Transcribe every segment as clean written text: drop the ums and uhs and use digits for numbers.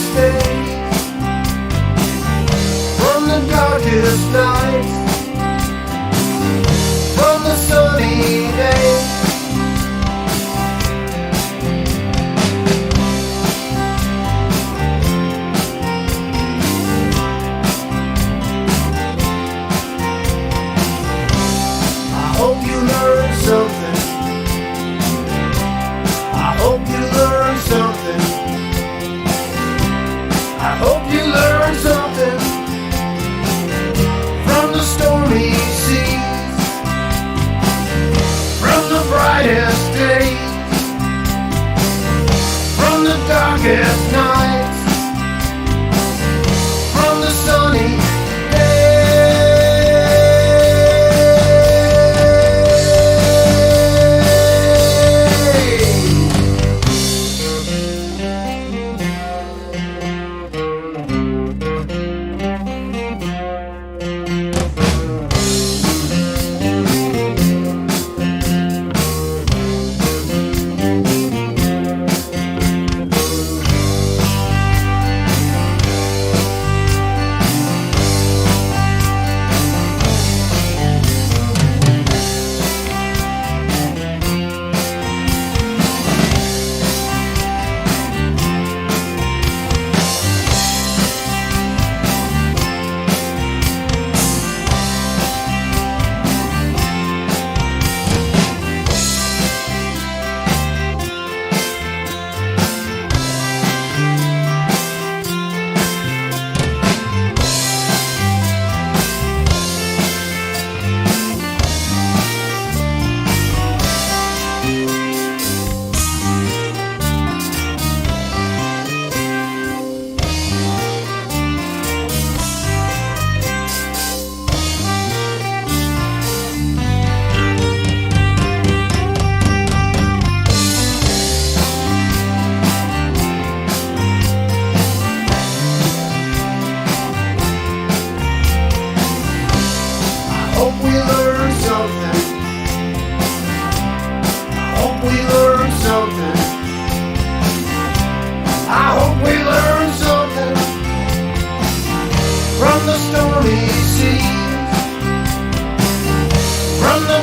brightest days, from the darkest nights, from the sunny days. I hope you learn something. I hope you learn something. I hope you learn something from the stormy seas, from the brightest days, from the darkest nights, from the sunny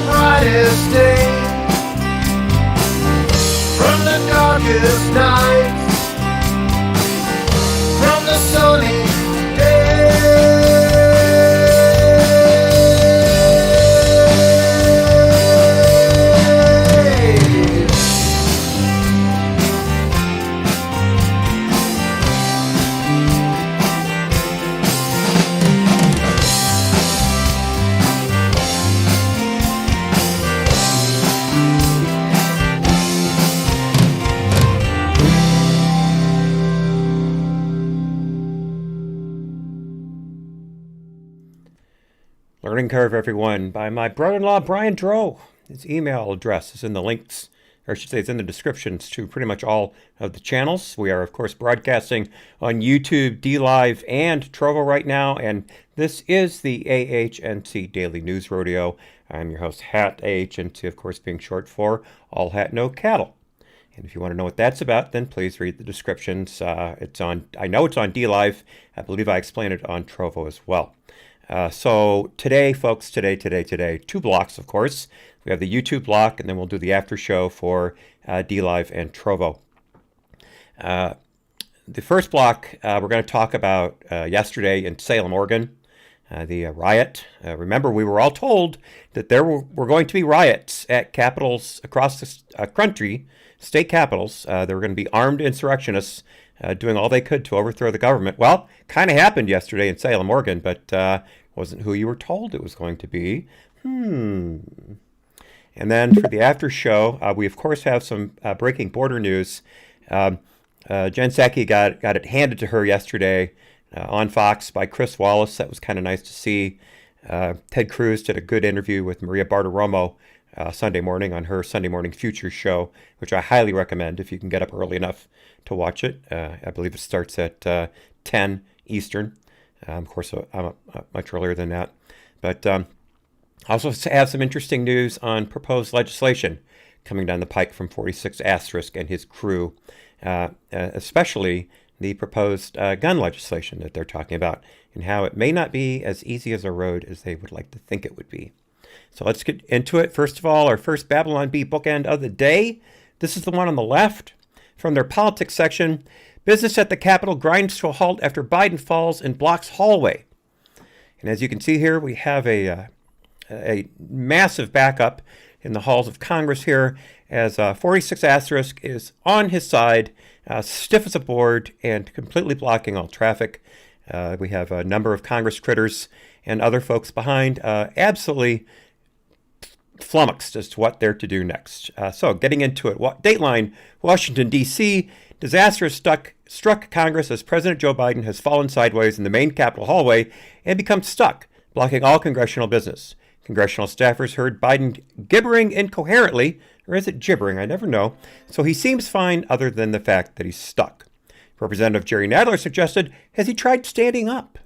brightest days, from the darkest nights, from the sunny Learning Curve, everyone, by my brother-in-law, Brian Drow. His email address is in the links, or I should say it's in the descriptions to pretty much all of the channels. We are, of course, broadcasting on YouTube, DLive, and Trovo right now, and this is the AHNC Daily News Rodeo. I'm your host, Hat, AHNC, of course, being short for All Hat, No Cattle. And if you want to know what that's about, then please read the descriptions. It's on. I know it's on DLive. I believe I explained it on Trovo as well. So today, folks, today, 2 blocks, of course. We have the YouTube block, and then we'll do the after show for DLive and Trovo. The first block, we're going to talk about yesterday in Salem, Oregon, the riot. Remember, we were all told that there were going to be riots at capitals across the country, state capitals. There were going to be armed insurrectionists doing all they could to overthrow the government. Well, kind of happened yesterday in Salem, Oregon, but wasn't who you were told it was going to be. And then for the after show, we of course have some breaking border news. Jen Psaki got it handed to her yesterday on Fox by Chris Wallace. That was kind of nice to see. Ted Cruz did a good interview with Maria Bartiromo Sunday morning on her Sunday Morning Futures show, which I highly recommend if you can get up early enough to watch it. I believe it starts at 10 Eastern. Of course, I'm up much earlier than that. But also have some interesting news on proposed legislation coming down the pike from 46 Asterisk and his crew, especially the proposed gun legislation that they're talking about and how it may not be as easy as a road as they would like to think it would be. So let's get into it. First of all, our first Babylon Bee bookend of the day. This is the one on the left. From their politics section, business at the Capitol grinds to a halt after Biden falls and blocks hallway. And as you can see here, we have a massive backup in the halls of Congress here as 46 Asterisk is on his side, stiff as a board and completely blocking all traffic. We have a number of Congress critters and other folks behind, absolutely flummoxed as to what they're to do next. So getting into it, Dateline, Washington, D.C., disaster struck Congress as President Joe Biden has fallen sideways in the main Capitol hallway and become stuck, blocking all congressional business. Congressional staffers heard Biden gibbering incoherently, or is it gibbering? I never know. So he seems fine other than the fact that he's stuck. Representative Jerry Nadler suggested, has he tried standing up?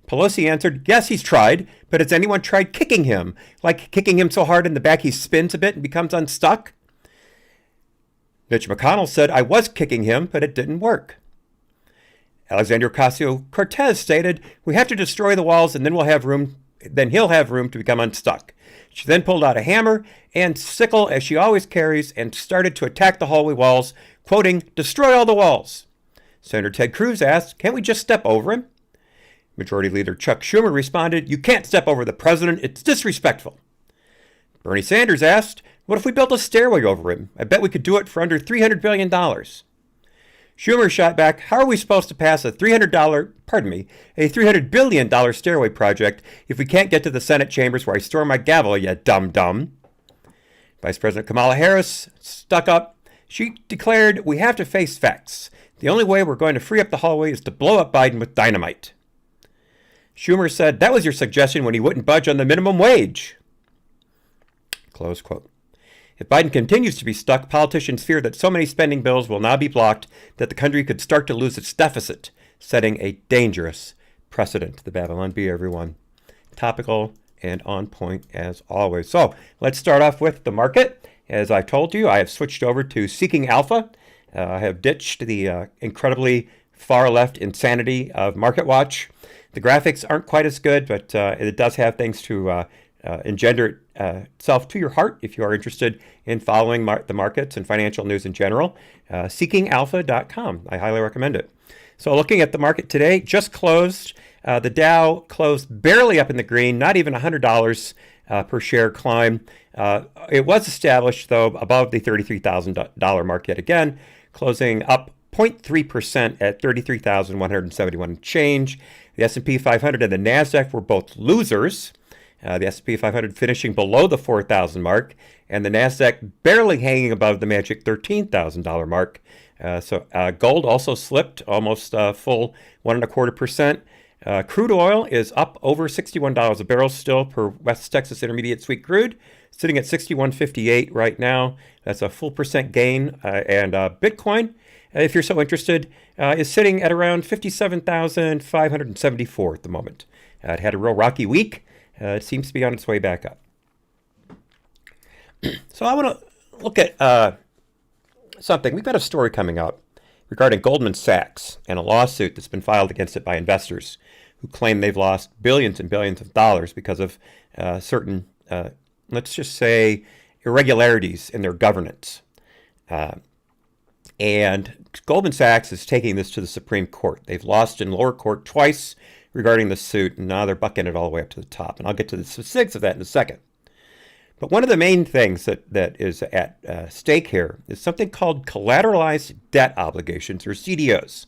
Pelosi answered, yes, he's tried, but has anyone tried kicking him? Like kicking him so hard in the back he spins a bit and becomes unstuck? Mitch McConnell said, I was kicking him, but it didn't work. Alexandria Ocasio-Cortez stated, we have to destroy the walls and then he'll have room to become unstuck. She then pulled out a hammer and sickle, as she always carries, and started to attack the hallway walls, quoting, destroy all the walls. Senator Ted Cruz asked, can't we just step over him? Majority Leader Chuck Schumer responded, you can't step over the president, it's disrespectful. Bernie Sanders asked, what if we built a stairway over him? I bet we could do it for under $300 billion. Schumer shot back, how are we supposed to pass a $300 billion stairway project if we can't get to the Senate chambers where I store my gavel, you dum-dum? Vice President Kamala Harris stuck up. She declared, we have to face facts. The only way we're going to free up the hallway is to blow up Biden with dynamite. Schumer said, that was your suggestion when he wouldn't budge on the minimum wage. Close quote. If Biden continues to be stuck, politicians fear that so many spending bills will now be blocked that the country could start to lose its deficit, setting a dangerous precedent. The Babylon Bee, everyone. Topical and on point as always. So let's start off with the market. As I've told you, I have switched over to Seeking Alpha. I have ditched the incredibly far left insanity of MarketWatch. The graphics aren't quite as good, but it does have things to engender itself to your heart if you are interested in following the markets and financial news in general. SeekingAlpha.com. I highly recommend it. So looking at the market today, just closed. The Dow closed barely up in the green, not even $100 per share climb. It was established, though, above the $33,000 mark yet again, closing up 0.3% at 33,171 change. The S&P 500 and the NASDAQ were both losers. The S&P 500 finishing below the 4,000 mark, and the NASDAQ barely hanging above the magic $13,000 mark. So gold also slipped almost full 1.25%. Crude oil is up over $61 a barrel still per West Texas Intermediate Sweet Crude, sitting at $61.58 right now. That's a full percent gain. And Bitcoin, if you're so interested, is sitting at around 57,574 at the moment. It had a real rocky week. It seems to be on its way back up. So I want to look at something. We've got a story coming up regarding Goldman Sachs and a lawsuit that's been filed against it by investors who claim they've lost billions and billions of dollars because of certain, let's just say, irregularities in their governance. And Goldman Sachs is taking this to the Supreme Court. They've lost in lower court twice regarding the suit, and now they're bucking it all the way up to the top. And I'll get to the specifics of that in a second. But one of the main things that is at stake here is something called collateralized debt obligations, or CDOs.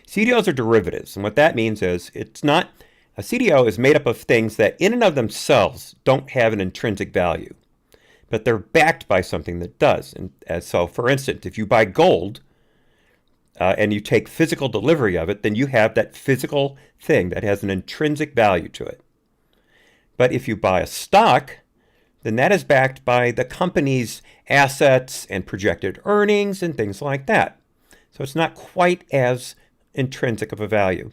CDOs are derivatives, and what that means is it's not a CDO is made up of things that in and of themselves don't have an intrinsic value, but they're backed by something that does. And so, for instance, if you buy gold and you take physical delivery of it, then you have that physical thing that has an intrinsic value to it. But if you buy a stock, then that is backed by the company's assets and projected earnings and things like that. So it's not quite as intrinsic of a value.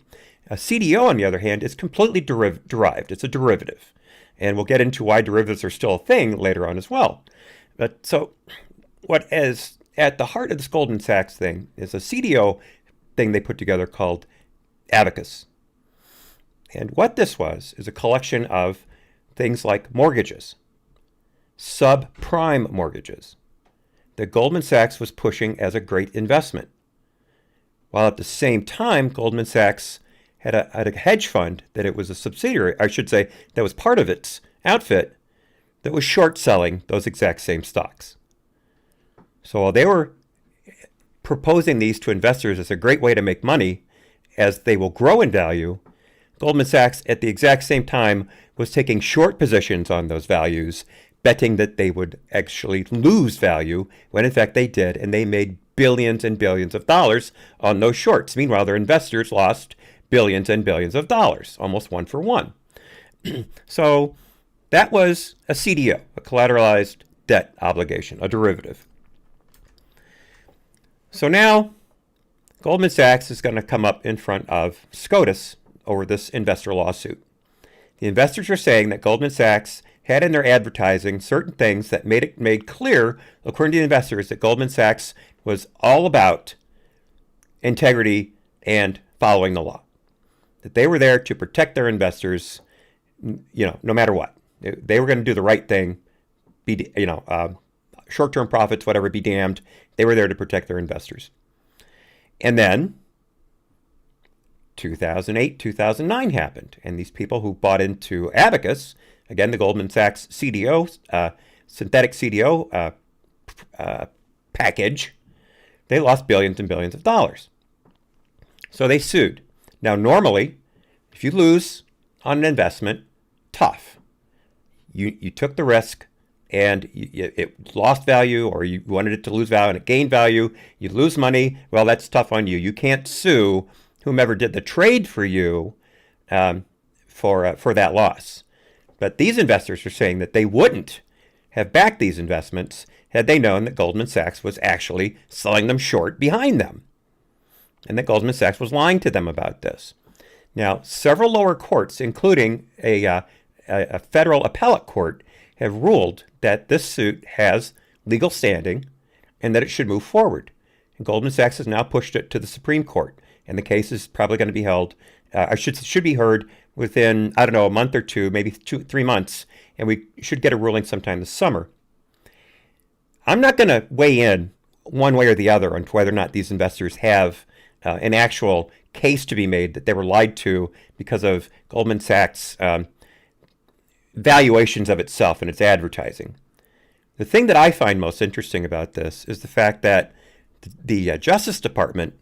A CDO, on the other hand, is completely derived. It's a derivative. And we'll get into why derivatives are still a thing later on as well. But so what is at the heart of this Goldman Sachs thing is a CDO thing they put together called Abacus. And what this was is a collection of things like mortgages, subprime mortgages, that Goldman Sachs was pushing as a great investment. While at the same time, Goldman Sachs had a hedge fund that it was a subsidiary, I should say, that was part of its outfit that was short selling those exact same stocks. So while they were proposing these to investors as a great way to make money as they will grow in value, Goldman Sachs at the exact same time was taking short positions on those values, betting that they would actually lose value when in fact they did, and they made billions and billions of dollars on those shorts. Meanwhile, their investors lost billions and billions of dollars, almost one for one. So that was a CDO, a collateralized debt obligation, a derivative. So now Goldman Sachs is going to come up in front of SCOTUS over this investor lawsuit. The investors are saying that Goldman Sachs had in their advertising certain things that made clear, according to the investors, that Goldman Sachs was all about integrity and following the law. That they were there to protect their investors, no matter what. They were going to do the right thing, short-term profits, whatever, be damned. They were there to protect their investors. And then 2008, 2009 happened, and these people who bought into Abacus, again, the Goldman Sachs CDO, synthetic CDO package, they lost billions and billions of dollars. So they sued. Now, normally, if you lose on an investment, tough. You took the risk, and it lost value, or you wanted it to lose value, and it gained value. You lose money. Well, that's tough on you. You can't sue whomever did the trade for you for that loss. But these investors are saying that they wouldn't have backed these investments had they known that Goldman Sachs was actually selling them short behind them, and that Goldman Sachs was lying to them about this. Now, several lower courts, including a federal appellate court, have ruled that this suit has legal standing and that it should move forward. And Goldman Sachs has now pushed it to the Supreme Court, and the case is probably going to be held, should be heard within, a month or two, maybe 3 months, and we should get a ruling sometime this summer. I'm not going to weigh in one way or the other on whether or not these investors have an actual case to be made that they were lied to because of Goldman Sachs' valuations of itself and its advertising. The thing that I find most interesting about this is the fact that the Justice Department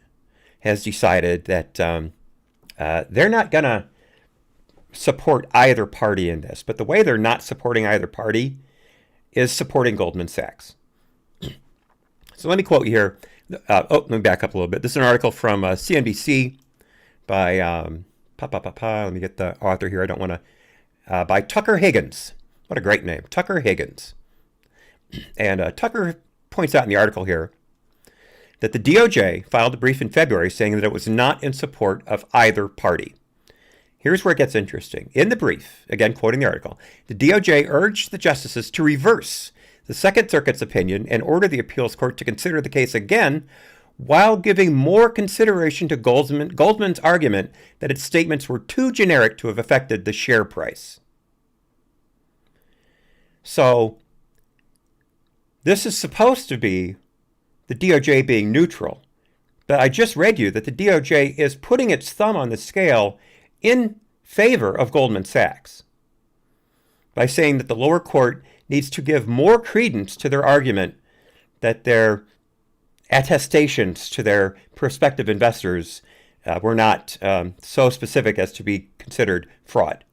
has decided that they're not going to support either party in this. But the way they're not supporting either party is supporting Goldman Sachs. So let me quote you here. Let me back up a little bit. This is an article from CNBC by, let me get the author here. I don't want to, by Tucker Higgins. What a great name, Tucker Higgins. And Tucker points out in the article here that the DOJ filed a brief in February saying that it was not in support of either party. Here's where it gets interesting. In the brief, again quoting the article, the DOJ urged the justices to reverse the Second Circuit's opinion and order the appeals court to consider the case again while giving more consideration to Goldman's argument that its statements were too generic to have affected the share price. So this is supposed to be the DOJ being neutral, but I just read you that the DOJ is putting its thumb on the scale in favor of Goldman Sachs by saying that the lower court needs to give more credence to their argument that their attestations to their prospective investors were not so specific as to be considered fraud.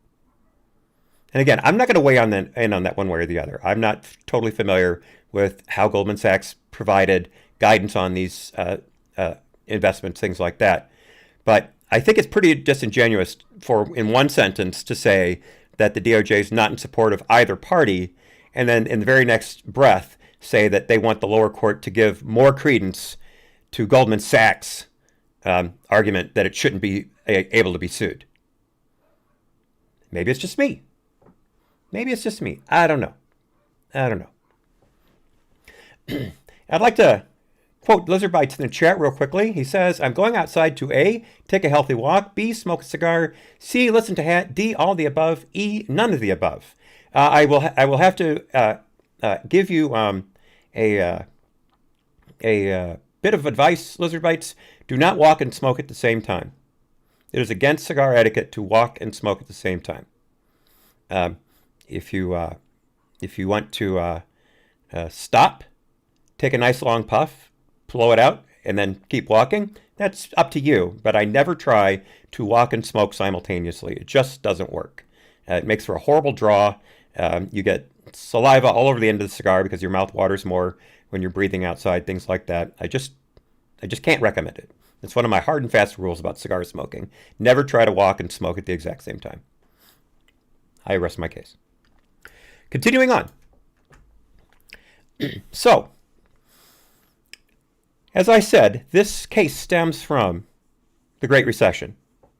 And again, I'm not going to weigh in on that one way or the other. I'm not totally familiar with how Goldman Sachs provided guidance on these investments, things like that. But I think it's pretty disingenuous in one sentence to say that the DOJ is not in support of either party, and then in the very next breath say that they want the lower court to give more credence to Goldman Sachs' argument that it shouldn't be able to be sued. Maybe it's just me. I don't know. I'd like to quote Lizard Bites in the chat real quickly. He says, I'm going outside to A, take a healthy walk, B, smoke a cigar, C, listen to hat, D, all the above, E, none of the above. I will have to give you a bit of advice, Lizard Bites. Do not walk and smoke at the same time. It is against cigar etiquette to walk and smoke at the same time. If you want to stop, take a nice long puff, blow it out, and then keep walking, that's up to you. But I never try to walk and smoke simultaneously. It just doesn't work. It makes for a horrible draw. You get saliva all over the end of the cigar because your mouth waters more when you're breathing outside, things like that. I just can't recommend it. It's one of my hard and fast rules about cigar smoking. Never try to walk and smoke at the exact same time. I rest my case. Continuing on. So, as I said, this case stems from the Great Recession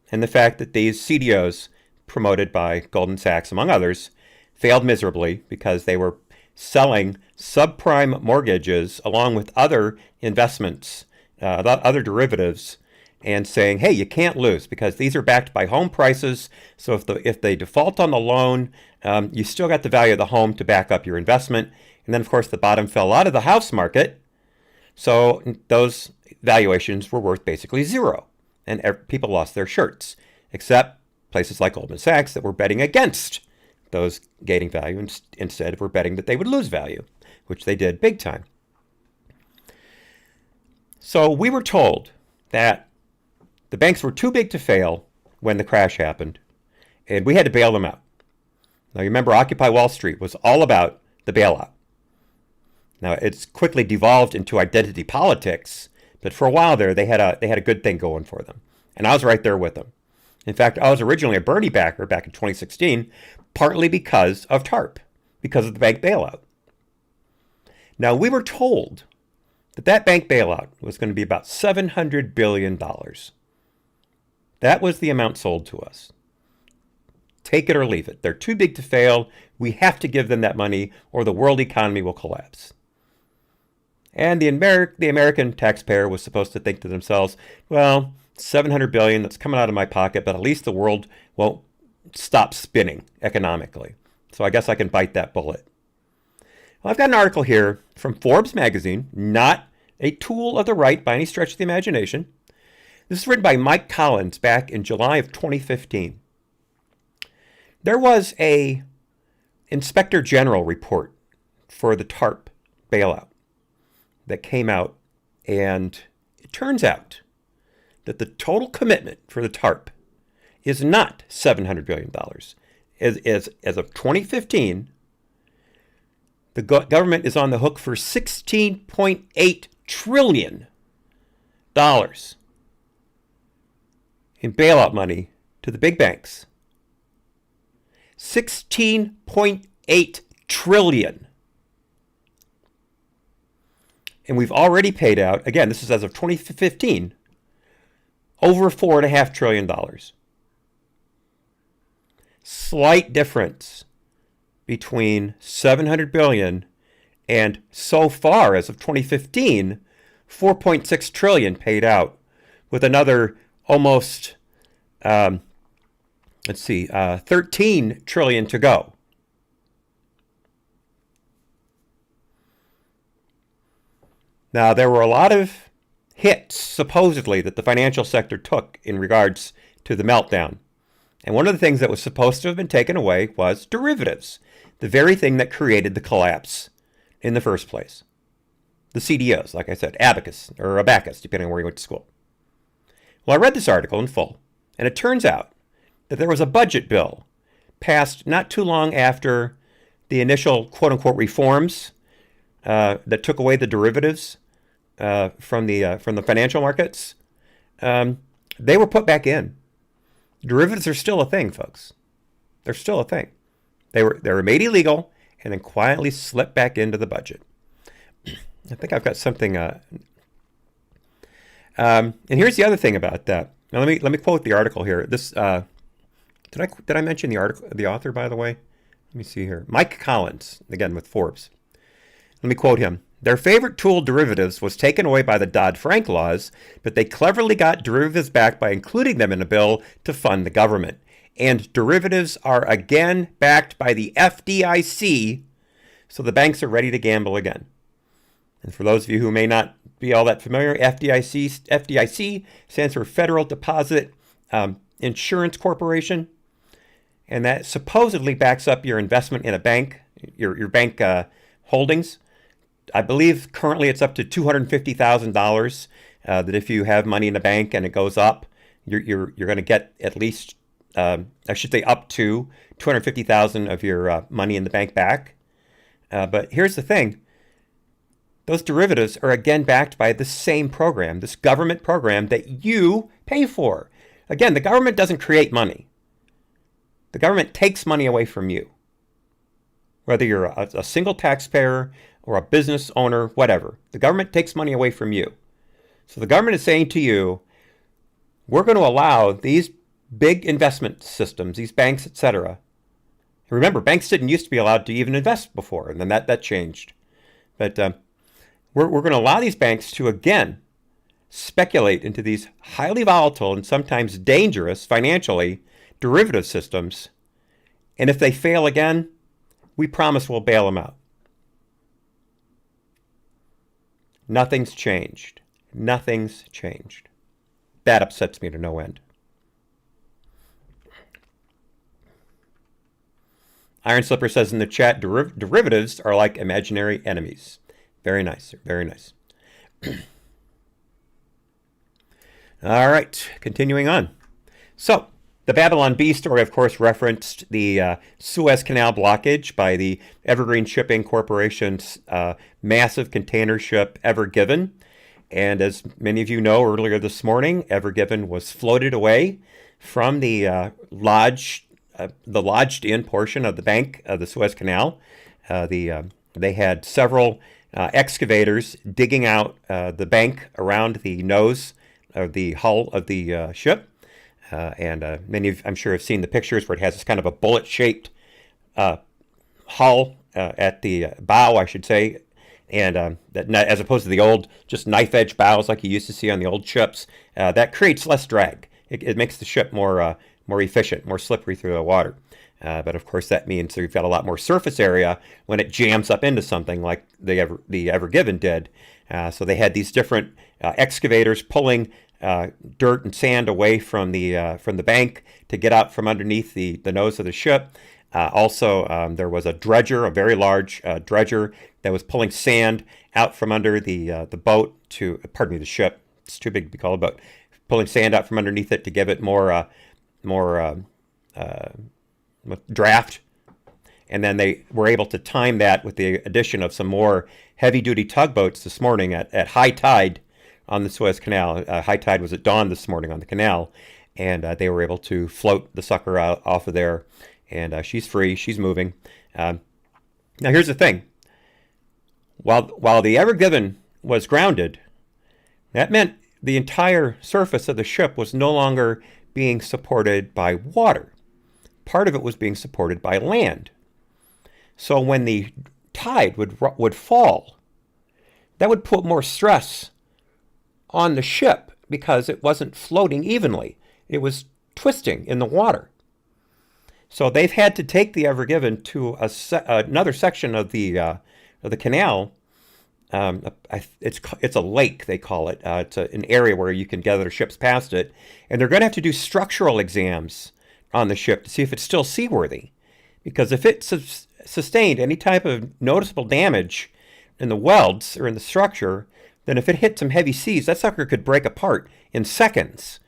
and the fact that these CDOs promoted by Goldman Sachs, among others, failed miserably because they were selling subprime mortgages along with other investments, other derivatives, and saying, hey, you can't lose because these are backed by home prices. So if they default on the loan, you still got the value of the home to back up your investment. And then, of course, the bottom fell out of the house market. So those valuations were worth basically zero. And people lost their shirts, except places like Goldman Sachs that were betting against those gaining value instead were betting that they would lose value, which they did big time. So we were told that the banks were too big to fail when the crash happened, and we had to bail them out. Now, you remember Occupy Wall Street was all about the bailout. Now, it's quickly devolved into identity politics, but for a while there, they had a good thing going for them. And I was right there with them. In fact, I was originally a Bernie backer back in 2016, partly because of TARP, because of the bank bailout. Now, we were told that bank bailout was going to be about $700 billion. That was the amount sold to us. Take it or leave it. They're too big to fail. We have to give them that money or the world economy will collapse. And the American taxpayer was supposed to think to themselves, well, $700 billion, that's coming out of my pocket, but at least the world won't stop spinning economically. So I guess I can bite that bullet. Well, I've got an article here from Forbes magazine, not a tool of the right by any stretch of the imagination. This is written by Mike Collins back in July of 2015. There was a Inspector General report for the TARP bailout that came out, and it turns out that the total commitment for the TARP is not $700 billion. As of 2015, the government is on the hook for $16.8 trillion in bailout money to the big banks. $16.8 trillion. And we've already paid out, again, this is as of 2015, over $4.5 trillion. Slight difference between $700 billion and so far as of 2015, $4.6 trillion paid out, with another almost, 13 trillion to go. Now, there were a lot of hits, supposedly, that the financial sector took in regards to the meltdown. And one of the things that was supposed to have been taken away was derivatives, the very thing that created the collapse in the first place. The CDOs, like I said, abacus, depending on where you went to school. Well, I read this article in full, and it turns out that there was a budget bill passed not too long after the initial quote-unquote reforms that took away the derivatives from the financial markets. They were put back in. Derivatives are still a thing, folks. They're still a thing. They were made illegal and then quietly slipped back into the budget. I think I've got something. And here's the other thing about that. Now let me quote the article here. This did I mention the author, by the way? Let me see here. Mike Collins, again with Forbes. Let me quote him. Their favorite tool, derivatives, was taken away by the Dodd-Frank laws, but they cleverly got derivatives back by including them in a bill to fund the government. And derivatives are again backed by the FDIC, so the banks are ready to gamble again. And for those of you who may not be all that familiar, FDIC stands for Federal Deposit Insurance Corporation, and that supposedly backs up your investment in a bank, your bank holdings. I believe currently it's up to $250,000 that if you have money in a bank and it goes up, you're going to get at least, I should say, up to $250,000 of your money in the bank back. But here's the thing. Those derivatives are again backed by the same program, this government program that you pay for. Again, the government doesn't create money. The government takes money away from you. Whether you're a single taxpayer or a business owner, whatever. The government takes money away from you. So the government is saying to you, we're going to allow these big investment systems, these banks, etc. Remember, banks didn't used to be allowed to even invest before, and then that changed. But we're going to allow these banks to, again, speculate into these highly volatile and sometimes dangerous financially derivative systems. And if they fail again, we promise we'll bail them out. Nothing's changed. Nothing's changed. That upsets me to no end. Iron Slipper says in the chat, derivatives are like imaginary enemies. Very nice. Very nice. All right. Continuing on. So, the Babylon Bee story, of course, referenced the Suez Canal blockage by the Evergreen Shipping Corporation's massive container ship Ever Given. And as many of you know, earlier this morning, Ever Given was floated away from the lodged-in portion of the bank of the Suez Canal. They had several excavators digging out the bank around the nose of the hull of the ship. And many of you, I'm sure, have seen the pictures where it has this kind of a bullet-shaped hull at the bow, I should say, and that as opposed to the old just knife-edge bows like you used to see on the old ships, that creates less drag. It makes the ship more efficient, more slippery through the water. But of course, that means you've got a lot more surface area when it jams up into something like the Ever Given did. So they had these different excavators pulling dirt and sand away from the bank to get out from underneath the nose of the ship. Also, there was a dredger, a very large dredger that was pulling sand out from under the boat to, pardon me, the ship. It's too big to be called a boat. Pulling sand out from underneath it to give it more draft. And then they were able to time that with the addition of some more heavy-duty tugboats this morning at high tide on the Suez Canal. High tide was at dawn this morning on the canal, and they were able to float the sucker out off of there. And she's free. She's moving. Now, here's the thing. While the Ever Given was grounded, that meant the entire surface of the ship was no longer being supported by water. Part of it was being supported by land. So when the tide would fall, that would put more stress on the ship because it wasn't floating evenly. It was twisting in the water. So they've had to take the Ever Given to another section of the canal. It's a lake, they call it. It's an area where you can gather ships past it, and they're going to have to do structural exams on the ship to see if it's still seaworthy, because if it sustained any type of noticeable damage in the welds or in the structure, then if it hit some heavy seas, that sucker could break apart in seconds,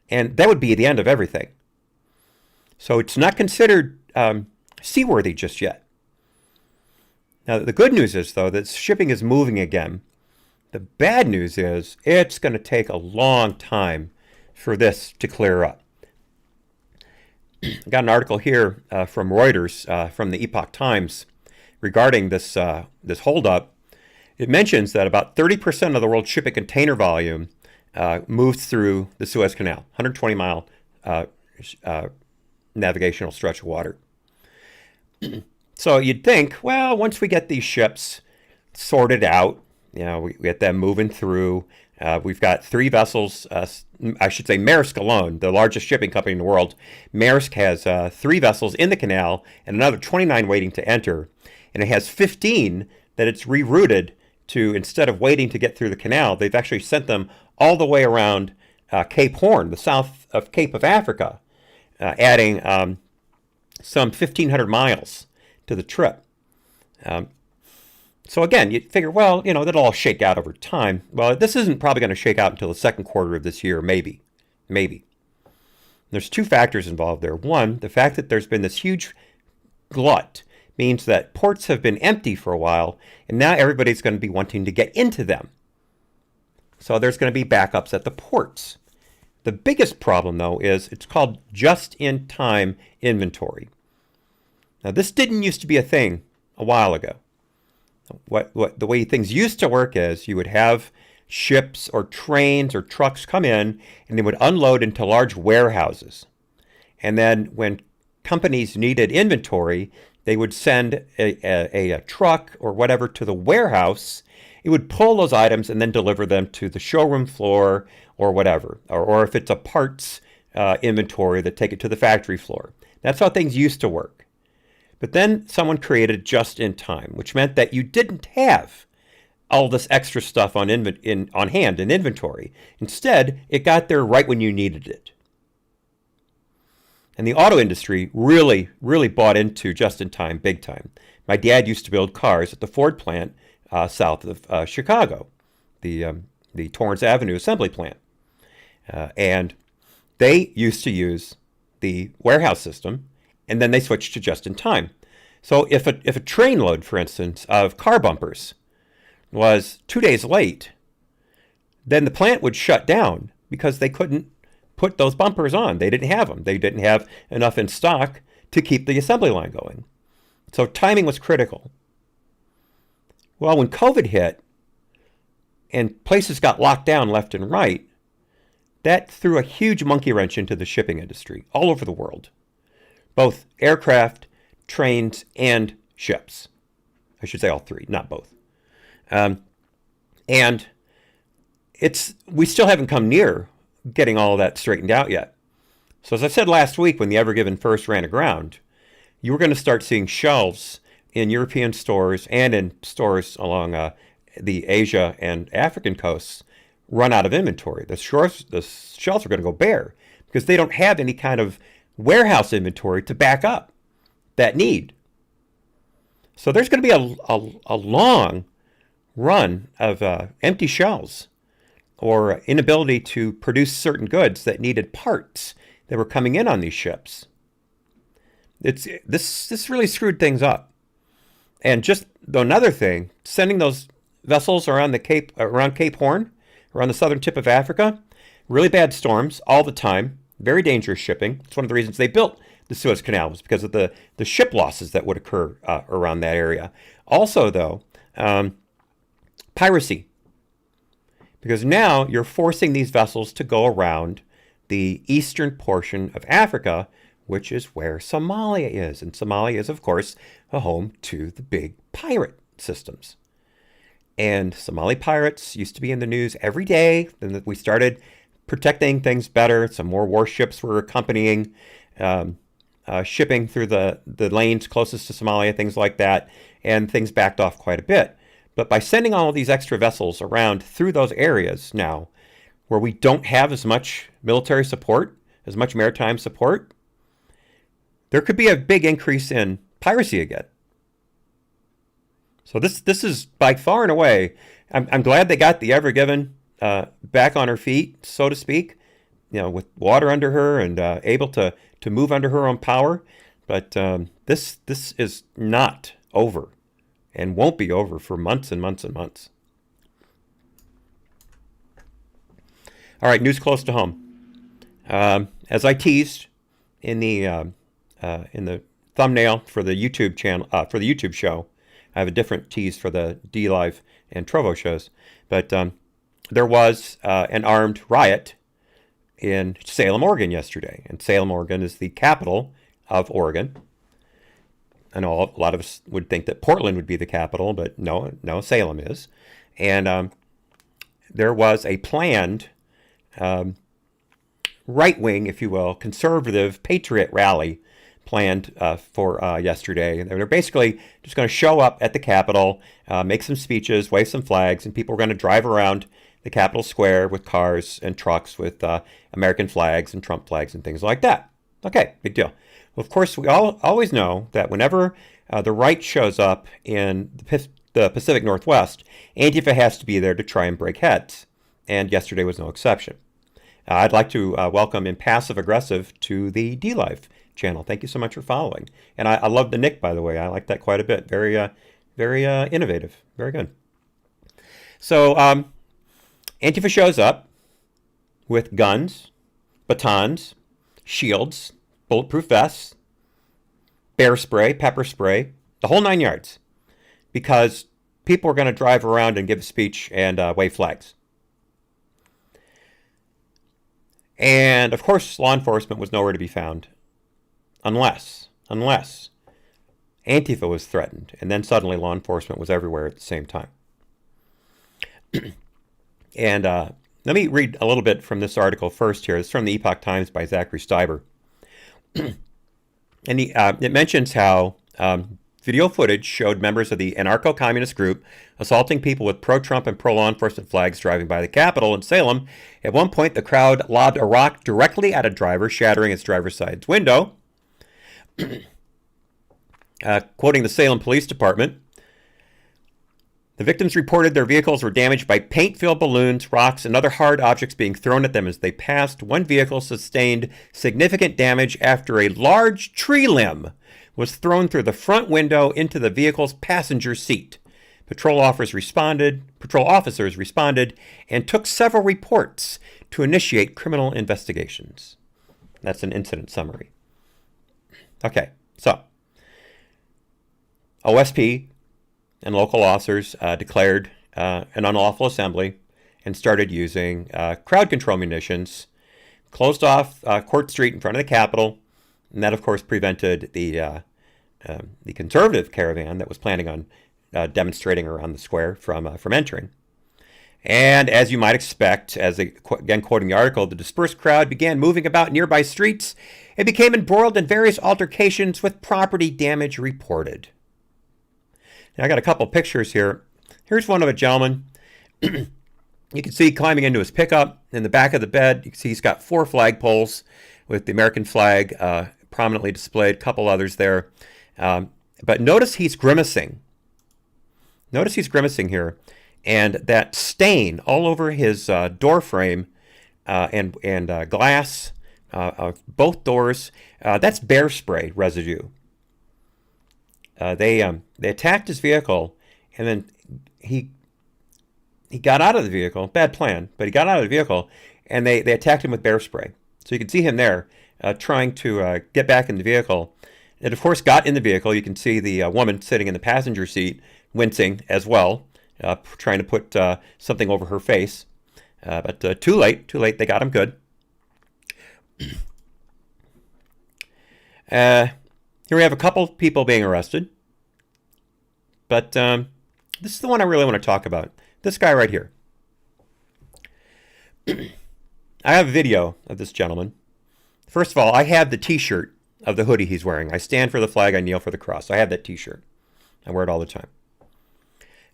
and that would be the end of everything. So it's not considered seaworthy just yet. Now, the good news is, though, that shipping is moving again. The bad news is it's going to take a long time for this to clear up. I got an article here from Reuters, from the Epoch Times, regarding this holdup. It mentions that about 30% of the world's shipping container volume moves through the Suez Canal, 120-mile navigational stretch of water. So you'd think, well, once we get these ships sorted out, We get them moving through. We've got 3 vessels, I should say Maersk alone, the largest shipping company in the world. Maersk has 3 vessels in the canal and another 29 waiting to enter. And it has 15 that it's rerouted to, instead of waiting to get through the canal, they've actually sent them all the way around Cape Horn, the south of Cape of Africa, adding some 1,500 miles to the trip. So again, you'd figure, well, that'll all shake out over time. Well, this isn't probably going to shake out until the second quarter of this year, maybe. There's 2 factors involved there. One, the fact that there's been this huge glut means that ports have been empty for a while, and now everybody's going to be wanting to get into them. So there's going to be backups at the ports. The biggest problem, though, is it's called just-in-time inventory. Now, this didn't used to be a thing a while ago. The way things used to work is you would have ships or trains or trucks come in, and they would unload into large warehouses. And then when companies needed inventory, they would send a truck or whatever to the warehouse. It would pull those items and then deliver them to the showroom floor or whatever. Or if it's a parts inventory, they take it to the factory floor. That's how things used to work. But then someone created just-in-time, which meant that you didn't have all this extra stuff on hand in inventory. Instead, it got there right when you needed it. And the auto industry really, really bought into just-in-time big time. My dad used to build cars at the Ford plant south of Chicago, the Torrance Avenue assembly plant. And they used to use the warehouse system, and then they switched to just-in-time. So if a train load, for instance, of car bumpers was 2 days late, then the plant would shut down because they couldn't put those bumpers on. They didn't have them. They didn't have enough in stock to keep the assembly line going. So timing was critical. Well, when COVID hit and places got locked down left and right, that threw a huge monkey wrench into the shipping industry all over the world. Both aircraft, trains, and ships. I should say all 3, not both. And we still haven't come near getting all of that straightened out yet. So as I said last week when the Ever Given first ran aground, you were going to start seeing shelves in European stores and in stores along the Asia and African coasts run out of inventory. The shelves are going to go bare because they don't have any kind of warehouse inventory to back up that need. So there's going to be a long run of empty shelves or inability to produce certain goods that needed parts that were coming in on these ships. This really screwed things up. And just another thing, sending those vessels around Cape Horn, around the southern tip of Africa, really bad storms all the time, very dangerous shipping. It's one of the reasons they built the Suez Canal, was because of the ship losses that would occur around that area. Also, though, piracy. Because now you're forcing these vessels to go around the eastern portion of Africa, which is where Somalia is. And Somalia is, of course, a home to the big pirate systems. And Somali pirates used to be in the news every day. Then we started protecting things better. Some more warships were accompanying shipping through the lanes closest to Somalia, things like that. And things backed off quite a bit. But by sending all of these extra vessels around through those areas now, where we don't have as much military support, as much maritime support, there could be a big increase in piracy again. So this is by far and away, I'm glad they got the Ever Given back on her feet, so to speak, with water under her and able to move under her own power. But this is not over and won't be over for months and months and months. All right, news close to home. As I teased in the thumbnail for the YouTube channel, for the YouTube show, I have a different tease for the D-Live and Trovo shows. But there was an armed riot in Salem, Oregon yesterday. And Salem, Oregon is the capital of Oregon. I know a lot of us would think that Portland would be the capital, but no, Salem is. And there was a planned right-wing, if you will, conservative patriot rally planned for yesterday. They're basically just going to show up at the Capitol, make some speeches, wave some flags, and people are going to drive around the Capitol Square with cars and trucks with American flags and Trump flags and things like that. Okay, big deal. Well, of course, we always know that whenever the right shows up in the Pacific Northwest, Antifa has to be there to try and break heads. And yesterday was no exception. I'd like to welcome Impassive Aggressive to the DLive channel. Thank you so much for following. And I love the nick, by the way. I like that quite a bit. Very, very innovative. Very good. So Antifa shows up with guns, batons, shields, bulletproof vests, bear spray, pepper spray, the whole 9 yards, because people are going to drive around and give a speech and wave flags. And of course, law enforcement was nowhere to be found, unless Antifa was threatened, and then suddenly law enforcement was everywhere at the same time. And let me read a little bit from this article first here. It's from the Epoch Times by Zachary Steiber. And it mentions how video footage showed members of the anarcho-communist group assaulting people with pro-Trump and pro-law enforcement flags driving by the Capitol in Salem. At one point, the crowd lobbed a rock directly at a driver, shattering its driver's side window. Quoting the Salem Police Department, the victims reported their vehicles were damaged by paint-filled balloons, rocks, and other hard objects being thrown at them as they passed. One vehicle sustained significant damage after a large tree limb was thrown through the front window into the vehicle's passenger seat. Patrol officers responded and took several reports to initiate criminal investigations. That's an incident summary. Okay, so OSP and local officers declared an unlawful assembly and started using crowd control munitions, closed off Court Street in front of the Capitol, and that, of course, prevented the conservative caravan that was planning on demonstrating around the square from entering. And as you might expect, again quoting the article, the dispersed crowd began moving about nearby streets and became embroiled in various altercations with property damage reported. Now, I got a couple pictures here. Here's one of a gentleman. You can see climbing into his pickup. In the back of the bed, you can see he's got 4 flagpoles with the American flag prominently displayed, a couple others there. But notice he's grimacing. Notice he's grimacing here. And that stain all over his door frame and glass of both doors, that's bear spray residue. They attacked his vehicle, and then he got out of the vehicle. Bad plan, but he got out of the vehicle, and they attacked him with bear spray. So you can see him there trying to get back in the vehicle. It, of course, got in the vehicle. You can see the woman sitting in the passenger seat wincing as well, trying to put something over her face. But too late. They got him good. Here we have a couple people being arrested. But this is the one I really want to talk about. This guy right here. I have a video of this gentleman. First of all, I have the t-shirt of the hoodie he's wearing. I stand for the flag, I kneel for the cross. I have that t-shirt. I wear it all the time.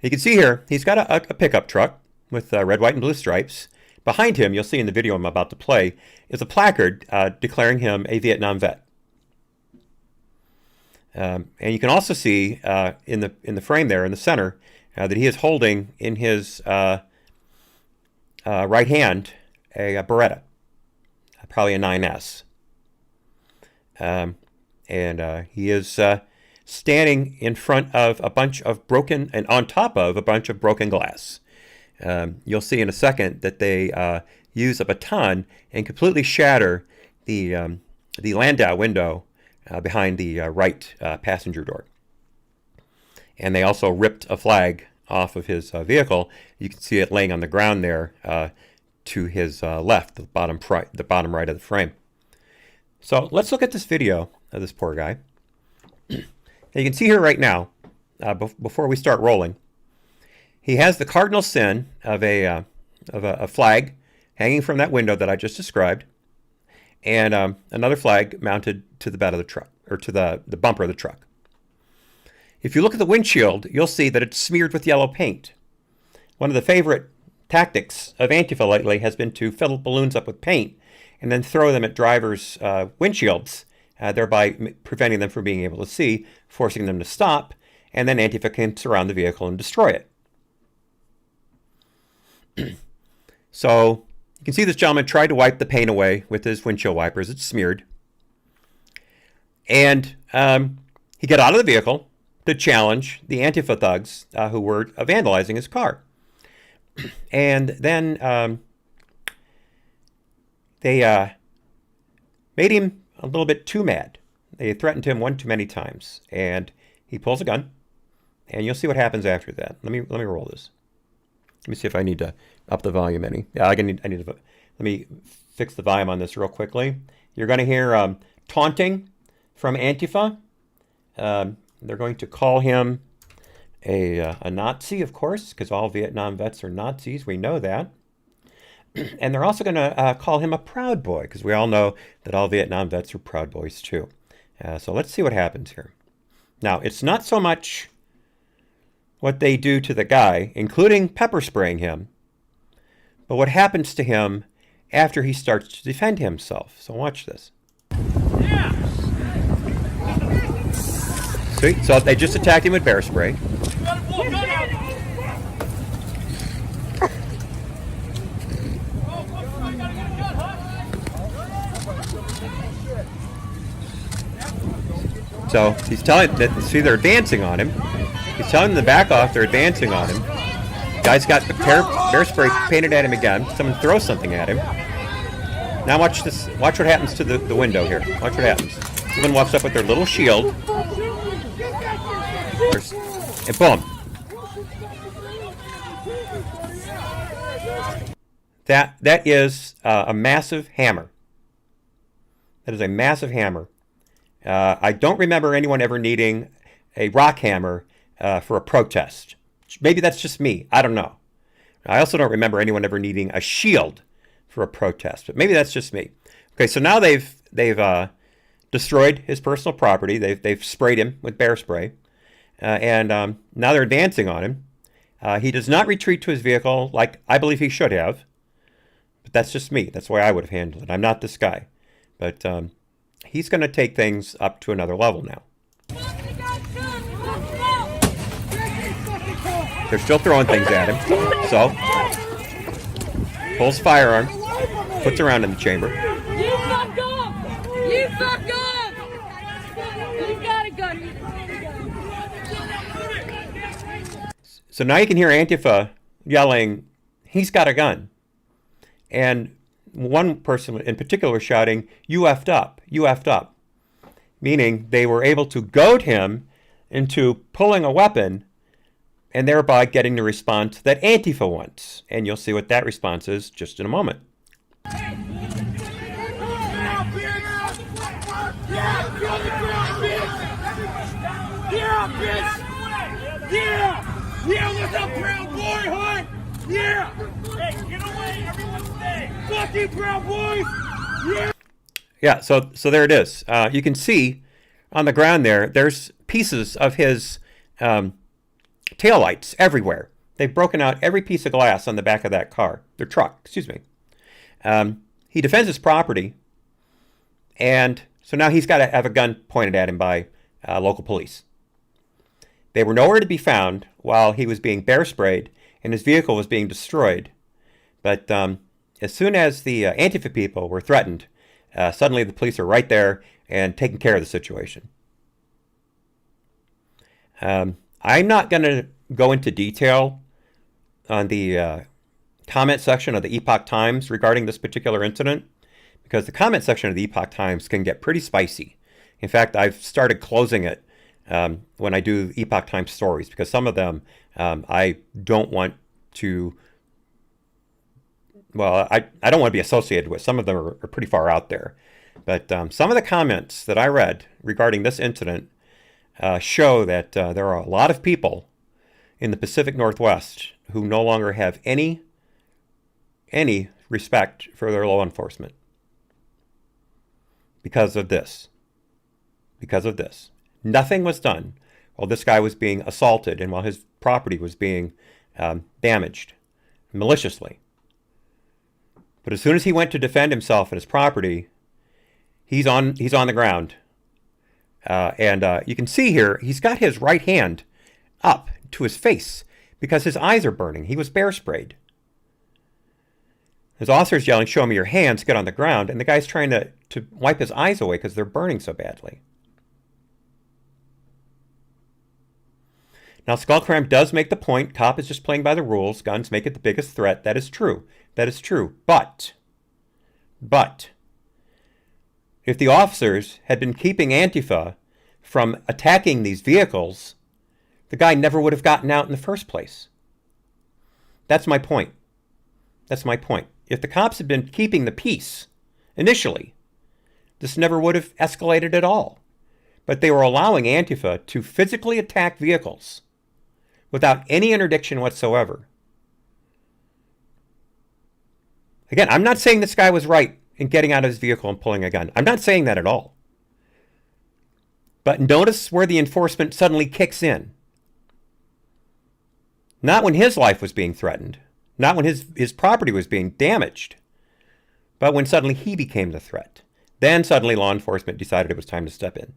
You can see here, he's got a pickup truck with red, white, and blue stripes. Behind him, you'll see in the video I'm about to play, is a placard declaring him a Vietnam vet. And you can also see in the frame there in the center that he is holding in his right hand a Beretta, probably a 9S. And he is standing in front of a bunch of broken, and on top of a bunch of broken glass. You'll see in a second that they use a baton and completely shatter the Landau window behind the right passenger door. And they also ripped a flag off of his vehicle. You can see it laying on the ground there to his left, the bottom right of the frame. So let's look at this video of this poor guy. You can see here right now, before we start rolling, he has the cardinal sin of a flag hanging from that window that I just described, and another flag mounted to the bed of the truck, or to the bumper of the truck. If you look at the windshield, you'll see that it's smeared with yellow paint. One of the favorite tactics of Antifa lately has been to fill balloons up with paint and then throw them at drivers' windshields, thereby preventing them from being able to see, forcing them to stop, and then Antifa can surround the vehicle and destroy it. So you can see this gentleman tried to wipe the paint away with his windshield wipers. It's smeared. And he got out of the vehicle to challenge the Antifa thugs who were vandalizing his car. And then they made him a little bit too mad. They threatened him one too many times. And he pulls a gun. And you'll see what happens after that. Let me roll this. Let me see if I need to up the volume any. Yeah, I need to. Let me fix the volume on this real quickly. You're going to hear taunting from Antifa. They're going to call him a Nazi, of course, because all Vietnam vets are Nazis. We know that. And they're also going to call him a Proud Boy, because we all know that all Vietnam vets are Proud Boys too. So let's see what happens here. Now, it's not so much what they do to the guy, including pepper spraying him, but what happens to him after he starts to defend himself. So watch this. Yeah. See? So they just attacked him with bear spray. So he's telling that, see, they're dancing on him. He's telling them to back off. They're dancing on him. Guy's got the bear spray painted at him again. Someone throws something at him. Now watch this. Watch what happens to the window here. Watch what happens. Someone walks up with their little shield. And boom. That is a massive hammer. That is a massive hammer. I don't remember anyone ever needing a rock hammer for a protest. Maybe that's just me. I don't know. I also don't remember anyone ever needing a shield for a protest, but maybe that's just me. Okay, so now they've destroyed his personal property. They've sprayed him with bear spray, and now they're dancing on him. He does not retreat to his vehicle like I believe he should have, but that's just me. That's the way I would have handled it. I'm not this guy, but he's going to take things up to another level now. They're still throwing things at him. So, pulls firearm, puts a round in the chamber. You fucked up! You fucked up! You got a gun. So now you can hear Antifa yelling, "He's got a gun." And one person in particular was shouting, "You effed up, you effed up." Meaning they were able to goad him into pulling a weapon and thereby getting the response that Antifa wants. And you'll see what that response is just in a moment. Yeah, what's up, Proud Boy, huh? Yeah! Hey, get away, everyone stay! Fuck you, Proud Boys! Yeah! Yeah, so there it is. You can see on the ground there's pieces of his taillights everywhere. They've broken out every piece of glass on the back of that car. Their truck, excuse me. He defends his property, and so now he's got to have a gun pointed at him by local police. They were nowhere to be found while he was being bear sprayed and his vehicle was being destroyed. But as soon as the Antifa people were threatened, suddenly the police are right there and taking care of the situation. I'm not going to go into detail on the comment section of the Epoch Times regarding this particular incident, because the comment section of the Epoch Times can get pretty spicy. In fact, I've started closing it when I do Epoch Times stories, because some of them I don't want to, well, I don't want to be associated with. Some of them are pretty far out there. But some of the comments that I read regarding this incident show that there are a lot of people in the Pacific Northwest who no longer have any respect for their law enforcement because of this. Because of this. Nothing was done while this guy was being assaulted and while his property was being damaged maliciously. But as soon as he went to defend himself and his property, he's on the ground. And you can see here, he's got his right hand up to his face because his eyes are burning. He was bear sprayed. His officer's yelling, "Show me your hands, get on the ground." And the guy's trying to wipe his eyes away because they're burning so badly. Now, Skullcramp does make the point, cop is just playing by the rules. Guns make it the biggest threat. That is true. That is true. But, if the officers had been keeping Antifa from attacking these vehicles, the guy never would have gotten out in the first place. That's my point. That's my point. If the cops had been keeping the peace initially, this never would have escalated at all. But they were allowing Antifa to physically attack vehicles without any interdiction whatsoever. Again, I'm not saying this guy was right in getting out of his vehicle and pulling a gun. I'm not saying that at all. But notice where the enforcement suddenly kicks in. Not when his life was being threatened. Not when his property was being damaged. But when suddenly he became the threat. Then suddenly law enforcement decided it was time to step in.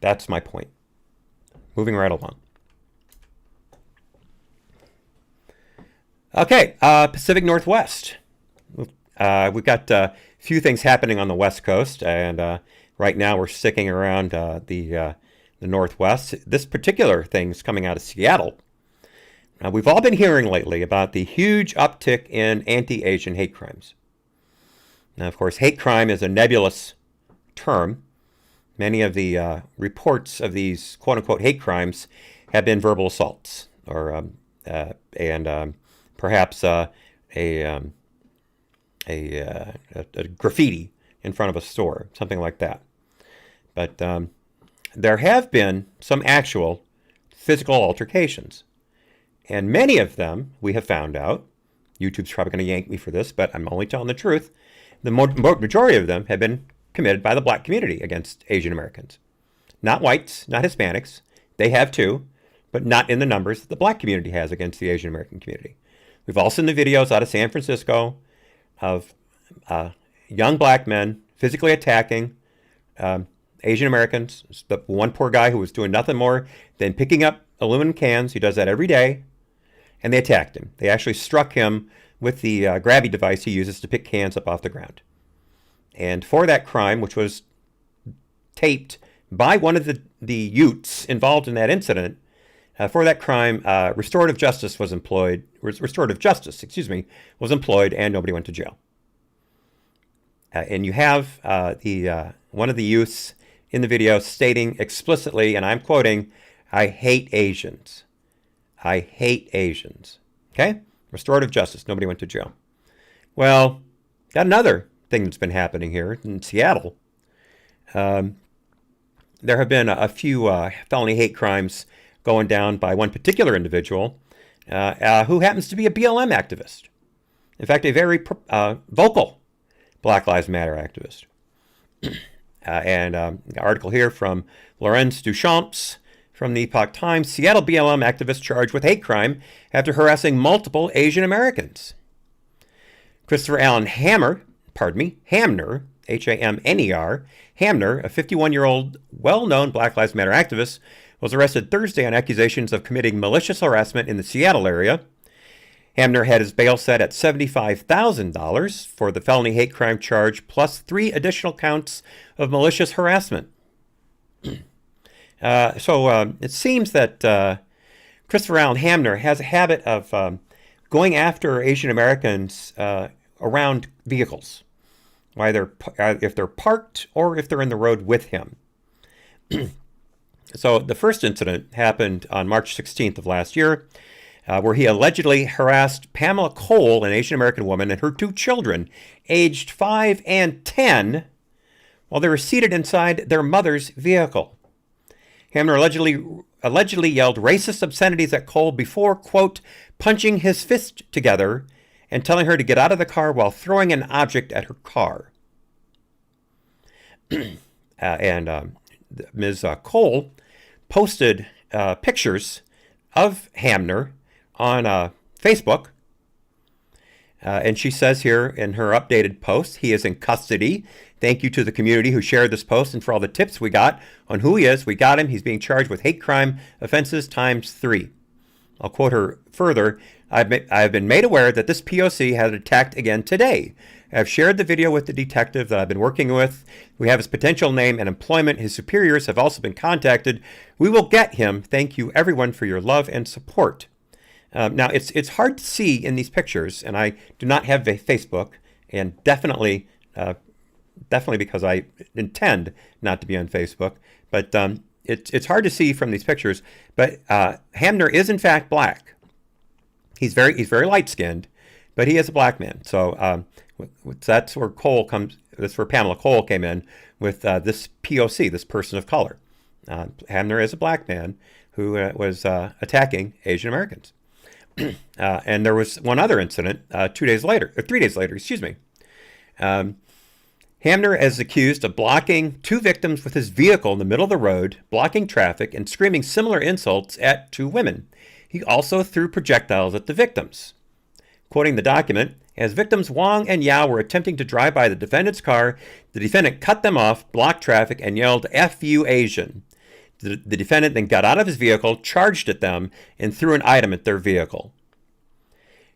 That's my point. Moving right along. Okay, Pacific Northwest. We've got a few things happening on the West Coast, and right now we're sticking around the Northwest. This particular thing's coming out of Seattle. We've all been hearing lately about the huge uptick in anti-Asian hate crimes. Now, of course, hate crime is a nebulous term. Many of the reports of these quote-unquote hate crimes have been verbal assaults, or perhaps a graffiti in front of a store, something like that. But there have been some actual physical altercations. And many of them, we have found out, YouTube's probably going to yank me for this, but I'm only telling the truth, the majority of them have been committed by the black community against Asian Americans. Not whites, not Hispanics. They have too, but not in the numbers that the black community has against the Asian American community. We've all seen the videos out of San Francisco of young black men physically attacking Asian Americans. The one poor guy who was doing nothing more than picking up aluminum cans. He does that every day. And they attacked him. They actually struck him with the grabby device he uses to pick cans up off the ground. And for that crime, which was taped by one of the Utes involved in that incident, for that crime, restorative justice was employed. Restorative justice, was employed, and nobody went to jail. And you have one of the youths in the video stating explicitly, and I'm quoting, "I hate Asians. I hate Asians." Okay? Restorative justice. Nobody went to jail. Well, got another thing that's been happening here in Seattle. There have been a few felony hate crimes going down by one particular individual who happens to be a BLM activist. In fact, a very vocal Black Lives Matter activist. And an article here from Laurence Duchamps from the Epoch Times. Seattle BLM activist charged with hate crime after harassing multiple Asian Americans. Christopher Allen Hamner, Hamner, Hamner, a 51-year-old well-known Black Lives Matter activist, was arrested Thursday on accusations of committing malicious harassment in the Seattle area. Hamner had his bail set at $75,000 for the felony hate crime charge, plus 3 additional counts of malicious harassment. So it seems that Christopher Allen Hamner has a habit of going after Asian Americans around vehicles, either if they're parked or if they're in the road with him. So the first incident happened on March 16th of last year, where he allegedly harassed Pamela Cole, an Asian American woman, and her 2 children, aged 5 and 10, while they were seated inside their mother's vehicle. Hamner allegedly yelled racist obscenities at Cole before, quote, punching his fist together and telling her to get out of the car while throwing an object at her car. And Ms. Cole posted pictures of Hamner on Facebook. And she says here in her updated post, he is in custody. Thank you to the community who shared this post and for all the tips we got on who he is. We got him. He's being charged with hate crime offenses ×3. I'll quote her further. I have been made aware that this POC had attacked again today. I've shared the video with the detective that I've been working with. We have his potential name and employment. His superiors have also been contacted. We will get him. Thank you, everyone, for your love and support. Now, it's hard to see in these pictures, and I do not have a Facebook, and definitely because I intend not to be on Facebook. But it's hard to see from these pictures. But Hamner is in fact black. He's very light-skinned, but he is a black man. So that's where Cole comes. That's where Pamela Cole came in with this POC, this person of color. Hamner is a black man who was attacking Asian Americans. And there was one other incident 3 days later, excuse me. Hamner is accused of blocking 2 victims with his vehicle in the middle of the road, blocking traffic, and screaming similar insults at 2 women. He also threw projectiles at the victims. Quoting the document, as victims Wong and Yao were attempting to drive by the defendant's car, the defendant cut them off, blocked traffic, and yelled, "F you Asian." The defendant then got out of his vehicle, charged at them, and threw an item at their vehicle.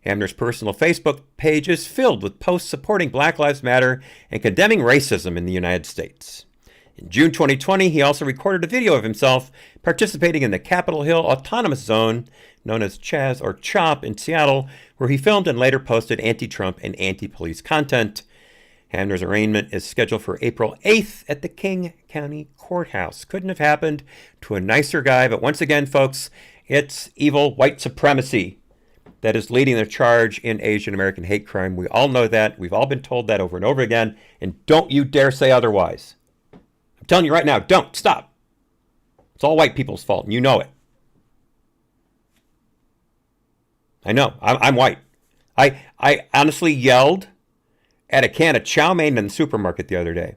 Hamner's personal Facebook page is filled with posts supporting Black Lives Matter and condemning racism in the United States. In June 2020, he also recorded a video of himself participating in the Capitol Hill Autonomous Zone, known as Chaz or CHOP in Seattle, where he filmed and later posted anti-Trump and anti-police content. Hamner's arraignment is scheduled for April 8th at the King County Courthouse. Couldn't have happened to a nicer guy, but once again, folks, it's evil white supremacy that is leading the charge in Asian American hate crime. We all know that. We've all been told that over and over again, and don't you dare say otherwise. I'm telling you right now, don't. Stop. It's all white people's fault, and you know it. I know. I'm white. I honestly yelled at a can of chow mein in the supermarket the other day.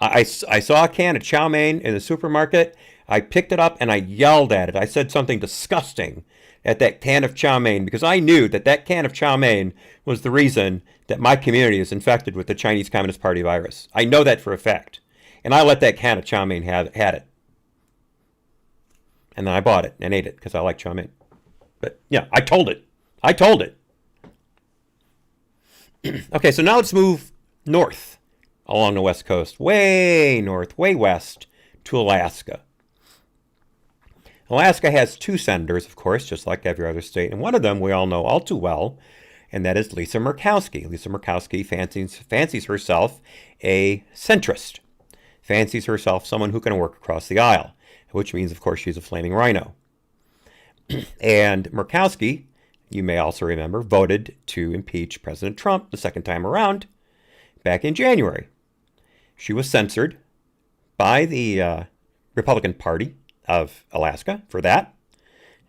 I saw a can of chow mein in the supermarket. I picked it up and I yelled at it. I said something disgusting at that can of chow mein because I knew that can of chow mein was the reason that my community is infected with the Chinese Communist Party virus. I know that for a fact. And I let that can of chow mein had it. And then I bought it and ate it because I like chow mein. But yeah, I told it. Okay, so now let's move north along the West Coast, way north, way west to Alaska. Alaska has 2 senators, of course, just like every other state, and one of them we all know all too well, and that is Lisa Murkowski. Lisa Murkowski fancies herself a centrist, fancies herself someone who can work across the aisle, which means, of course, she's a flaming rhino. And Murkowski, you may also remember, voted to impeach President Trump the second time around back in January. She was censored by the Republican Party of Alaska for that.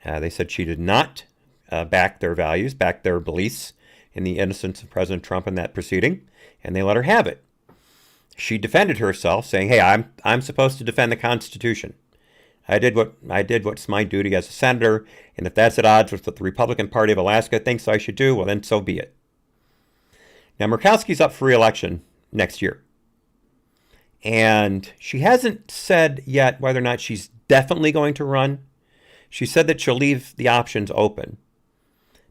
They said she did not back their values, back their beliefs in the innocence of President Trump in that proceeding, and they let her have it. She defended herself, saying, "Hey, I'm supposed to defend the Constitution. I did what's my duty as a senator, and if that's at odds with what the Republican Party of Alaska thinks I should do, well, then so be it." Now, Murkowski's up for re-election next year. And she hasn't said yet whether or not she's definitely going to run. She said that she'll leave the options open.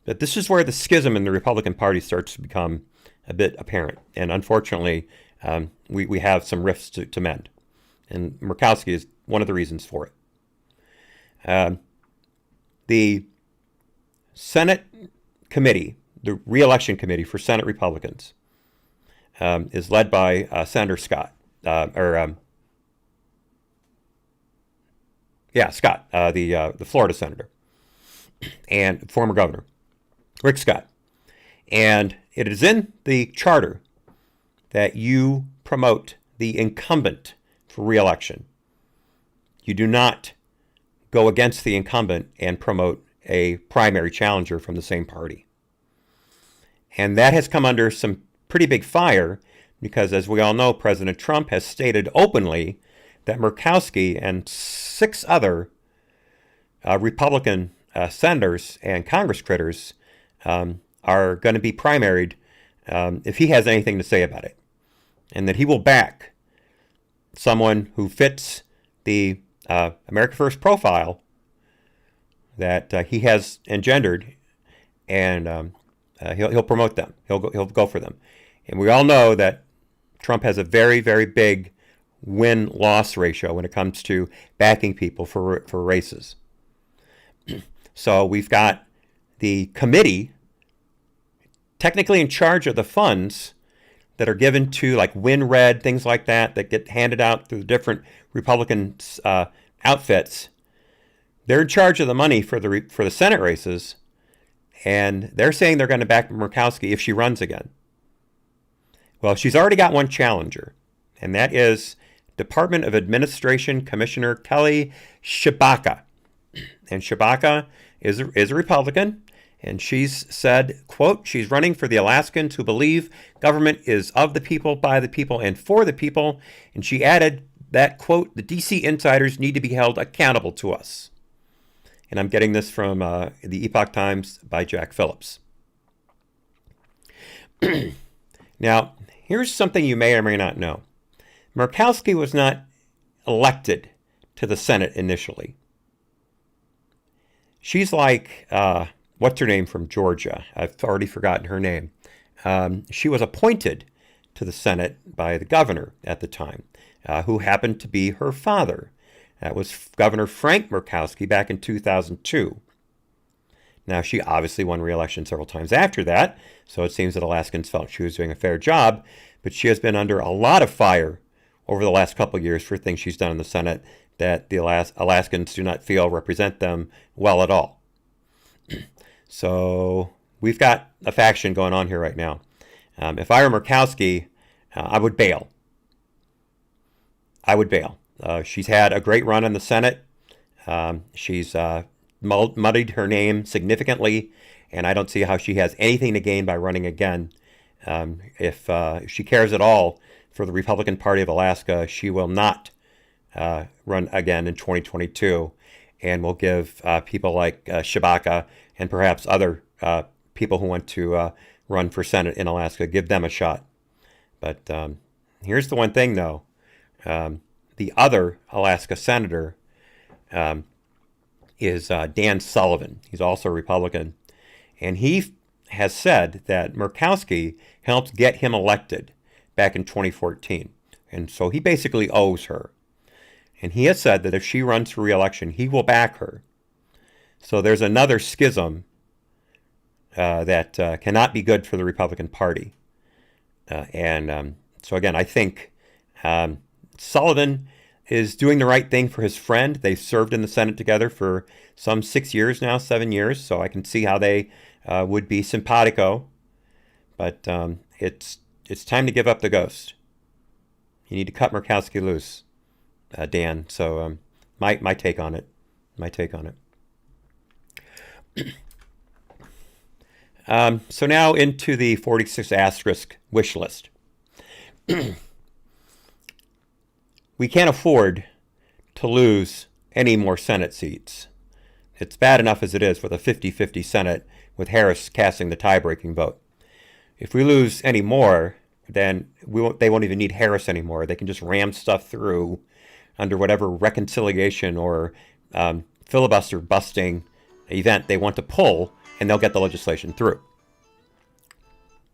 But this is where the schism in the Republican Party starts to become a bit apparent. And unfortunately, we have some rifts to mend. And Murkowski is one of the reasons for it. The Senate committee, the re-election committee for Senate Republicans, is led by Senator Scott. Scott, the Florida senator and former governor, Rick Scott. And it is in the charter that you promote the incumbent for re-election. you do not go against the incumbent and promote a primary challenger from the same party. And that has come under some pretty big fire because, as we all know, President Trump has stated openly that Murkowski and 6 other Republican senators and Congress critters are going to be primaried if he has anything to say about it, and that he will back someone who fits the America First profile that he has engendered, and he'll promote them. He'll go for them. And we all know that Trump has a very, very big win-loss ratio when it comes to backing people for races. So we've got the committee technically in charge of the funds that are given to like WinRed, things like that get handed out through the different Republican outfits. They're in charge of the money for the Senate races, and they're saying they're going to back Murkowski if she runs again. Well, she's already got one challenger, and that is Department of Administration Commissioner Kelly Tshibaka. And Tshibaka is a Republican, and she's said, quote, she's running for the Alaskans who believe government is of the people, by the people, and for the people. And she added that, quote, the DC insiders need to be held accountable to us. And I'm getting this from the Epoch Times by Jack Phillips. Now, here's something you may or may not know. Murkowski was not elected to the Senate initially. She's like, what's her name from Georgia? I've already forgotten her name. She was appointed to the Senate by the governor at the time, who happened to be her father. That was Governor Frank Murkowski back in 2002. Now, she obviously won re-election several times after that, so it seems that Alaskans felt she was doing a fair job, but she has been under a lot of fire over the last couple of years for things she's done in the Senate that the Alaskans do not feel represent them well at all. So we've got a faction going on here right now. If I were Murkowski, I would bail. She's had a great run in the Senate. She's muddied her name significantly, and I don't see how she has anything to gain by running again. If she cares at all for the Republican Party of Alaska, she will not run again in 2022, and will give people like Tshibaka and perhaps other people who want to run for Senate in Alaska, give them a shot. But here's the one thing, though. The other Alaska senator is Dan Sullivan. He's also a Republican. And he has said that Murkowski helped get him elected back in 2014. And so he basically owes her. And he has said that if she runs for re-election, he will back her. So there's another schism that cannot be good for the Republican Party. So again, I think Sullivan is doing the right thing for his friend. They've served in the Senate together for some 6 years now, 7 years. So I can see how they would be simpatico. But it's time to give up the ghost. You need to cut Murkowski loose, Dan. So my take on it. So now into the 46 asterisk wish list. We can't afford to lose any more Senate seats. It's bad enough as it is with a 50-50 Senate with Harris casting the tie-breaking vote. If we lose any more, then they won't even need Harris anymore. They can just ram stuff through under whatever reconciliation or filibuster busting event they want to pull, and they'll get the legislation through.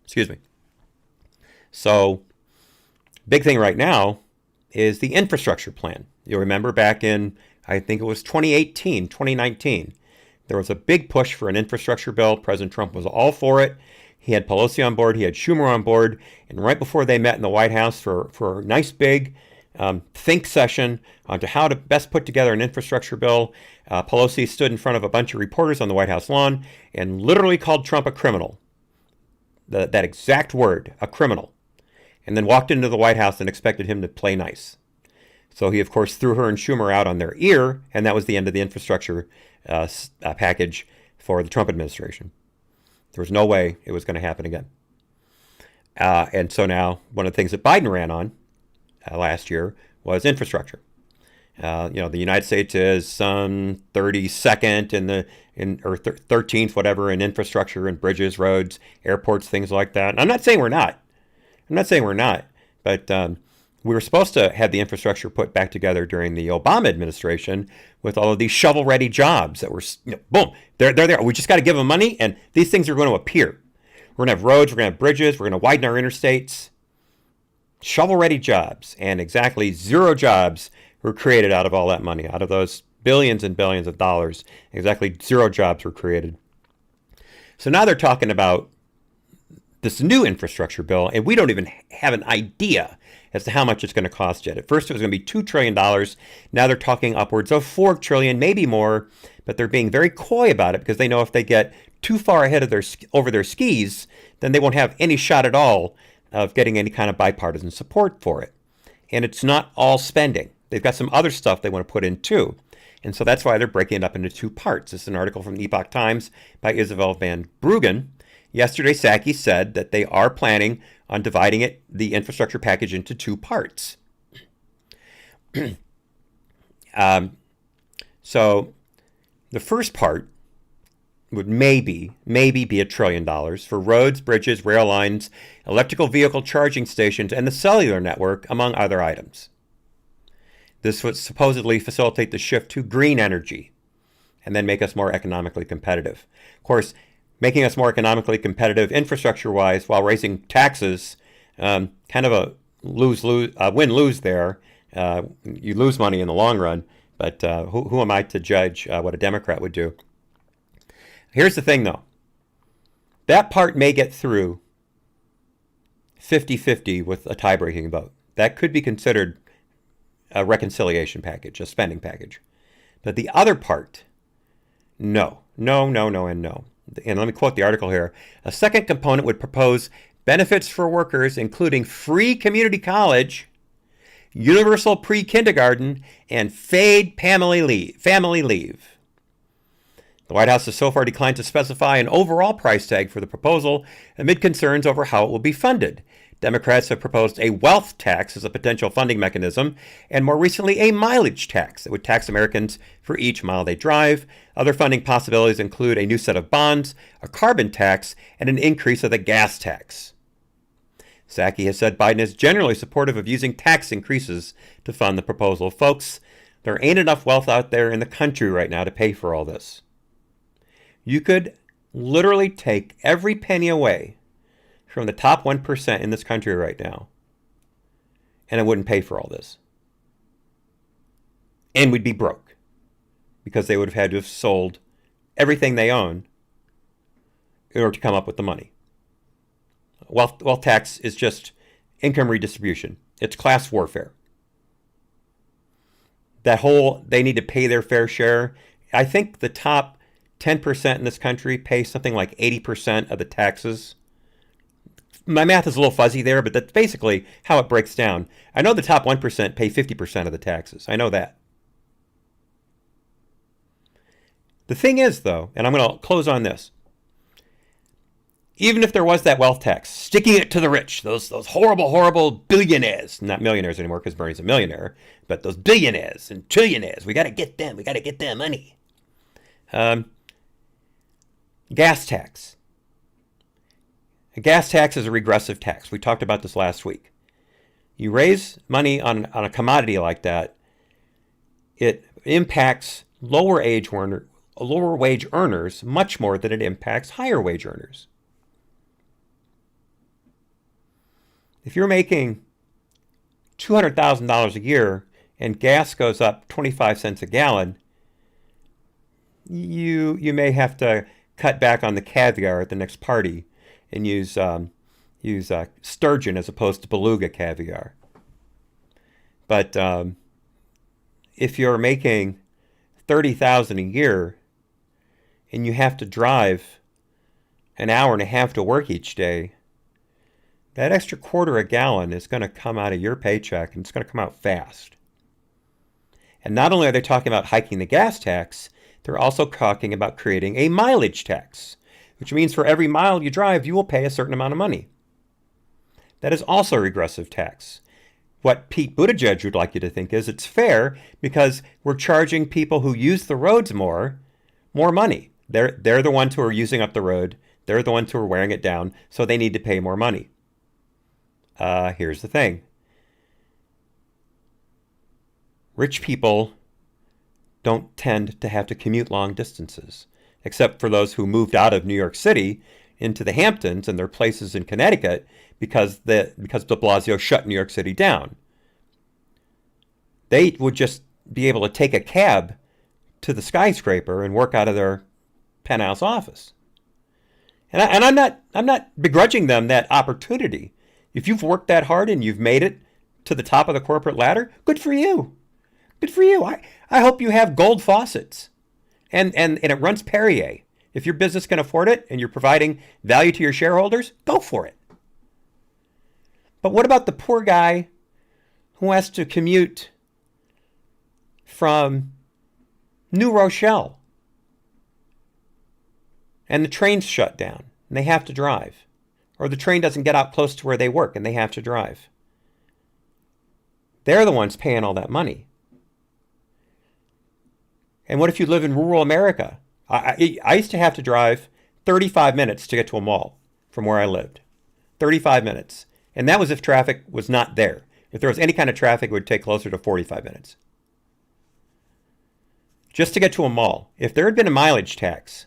Excuse me. So, big thing right now is the infrastructure plan. You'll remember back in, I think it was 2019, there was a big push for an infrastructure bill. President Trump was all for it. He had Pelosi on board, he had Schumer on board, and right before they met in the White House for a nice big think session on to how to best put together an infrastructure bill, Pelosi stood in front of a bunch of reporters on the White House lawn and literally called Trump a criminal. That exact word, a criminal. And then walked into the White House and expected him to play nice. So he, of course, threw her and Schumer out on their ear, and that was the end of the infrastructure package for the Trump administration. There was no way it was going to happen again. And so now one of the things that Biden ran on last year was infrastructure. The United States is some 32nd or 13th, whatever, in infrastructure and bridges, roads, airports, things like that. And I'm not saying we're not. But we were supposed to have the infrastructure put back together during the Obama administration with all of these shovel-ready jobs that were, boom, they're there. We just got to give them money, and these things are going to appear. We're going to have roads, we're going to have bridges, we're going to widen our interstates. Shovel-ready jobs, and exactly 0 jobs were created out of all that money. Out of those billions and billions of dollars, exactly 0 jobs were created. So now they're talking about this new infrastructure bill, and we don't even have an idea as to how much it's going to cost yet. At first, it was going to be $2 trillion. Now they're talking upwards of $4 trillion, maybe more, but they're being very coy about it because they know if they get too far ahead of over their skis, then they won't have any shot at all of getting any kind of bipartisan support for it. And it's not all spending. They've got some other stuff they want to put in too. And so that's why they're breaking it up into 2 parts. This is an article from the Epoch Times by Isabel Van Bruggen. Yesterday, Psaki said that they are planning on dividing the infrastructure package into 2 parts. So the first part would maybe be $1 trillion for roads, bridges, rail lines, electrical vehicle charging stations, and the cellular network, among other items. This would supposedly facilitate the shift to green energy and then make us more economically competitive. Of course, making us more economically competitive infrastructure-wise while raising taxes, kind of a win-lose there. You lose money in the long run, but who am I to judge what a Democrat would do? Here's the thing, though. That part may get through 50-50 with a tie-breaking vote. That could be considered a reconciliation package, a spending package. But the other part, no, and no. And let me quote the article here. A second component would propose benefits for workers, including free community college, universal pre-kindergarten, and family leave. The White House has so far declined to specify an overall price tag for the proposal amid concerns over how it will be funded. Democrats have proposed a wealth tax as a potential funding mechanism, and more recently a mileage tax that would tax Americans for each mile they drive. Other funding possibilities include a new set of bonds, a carbon tax, and an increase of the gas tax. Psaki has said Biden is generally supportive of using tax increases to fund the proposal. Folks, there ain't enough wealth out there in the country right now to pay for all this. You could literally take every penny away from the top 1% in this country right now, and it wouldn't pay for all this. And we'd be broke because they would have had to have sold everything they own in order to come up with the money. Wealth tax is just income redistribution. It's class warfare. That whole, they need to pay their fair share. I think the top 10% in this country pay something like 80% of the taxes. My math is a little fuzzy there, but that's basically how it breaks down. I know the top 1% pay 50% of the taxes. I know that. The thing is, though, and I'm going to close on this. Even if there was that wealth tax, sticking it to the rich, those horrible billionaires, not millionaires anymore because Bernie's a millionaire, but those billionaires and trillionaires, we got to get them. We got to get their money. Gas tax. A gas tax is a regressive tax. We talked about this last week. You raise money on a commodity like that, it impacts lower wage earners much more than it impacts higher wage earners. If you're making $200,000 a year and gas goes up 25 cents a gallon, you may have to cut back on the caviar at the next party and use sturgeon as opposed to beluga caviar. But if you're making $30,000 a year and you have to drive an hour and a half to work each day, that extra quarter a gallon is going to come out of your paycheck, and it's going to come out fast. And not only are they talking about hiking the gas tax, they're also talking about creating a mileage tax, which means for every mile you drive, you will pay a certain amount of money. That is also a regressive tax. What Pete Buttigieg would like you to think is it's fair because we're charging people who use the roads more money. They're the ones who are using up the road. They're the ones who are wearing it down, so they need to pay more money. Here's the thing. Rich people don't tend to have to commute long distances, except for those who moved out of New York City into the Hamptons and their places in Connecticut because de Blasio shut New York City down. They would just be able to take a cab to the skyscraper and work out of their penthouse office. And I'm not begrudging them that opportunity. If you've worked that hard and you've made it to the top of the corporate ladder, good for you. Good for you. I hope you have gold faucets and it runs Perrier. If your business can afford it and you're providing value to your shareholders, go for it. But what about the poor guy who has to commute from New Rochelle and the train's shut down and they have to drive? Or the train doesn't get out close to where they work and they have to drive. They're the ones paying all that money. And what if you live in rural America? I used to have to drive 35 minutes to get to a mall from where I lived. 35 minutes. And that was if traffic was not there. If there was any kind of traffic, it would take closer to 45 minutes. Just to get to a mall. If there had been a mileage tax,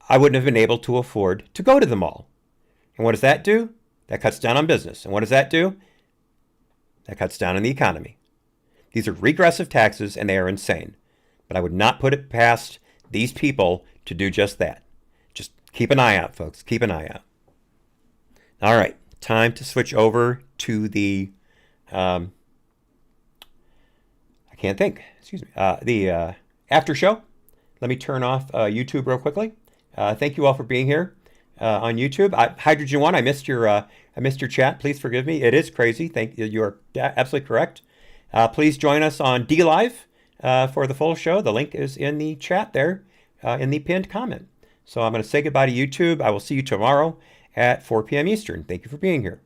I wouldn't have been able to afford to go to the mall. And what does that do? That cuts down on business. And what does that do? That cuts down on the economy. These are regressive taxes and they are insane. But I would not put it past these people to do just that. Just keep an eye out, folks. Keep an eye out. All right. Time to switch over to the, I can't think. Excuse me. The after show. Let me turn off YouTube real quickly. Thank you all for being here on YouTube. Hydrogen One, I missed your chat. Please forgive me. It is crazy. Thank you. You are absolutely correct. Please join us on DLive for the full show. The link is in the chat there in the pinned comment. So I'm going to say goodbye to YouTube. I will see you tomorrow at 4 p.m. Eastern. Thank you for being here.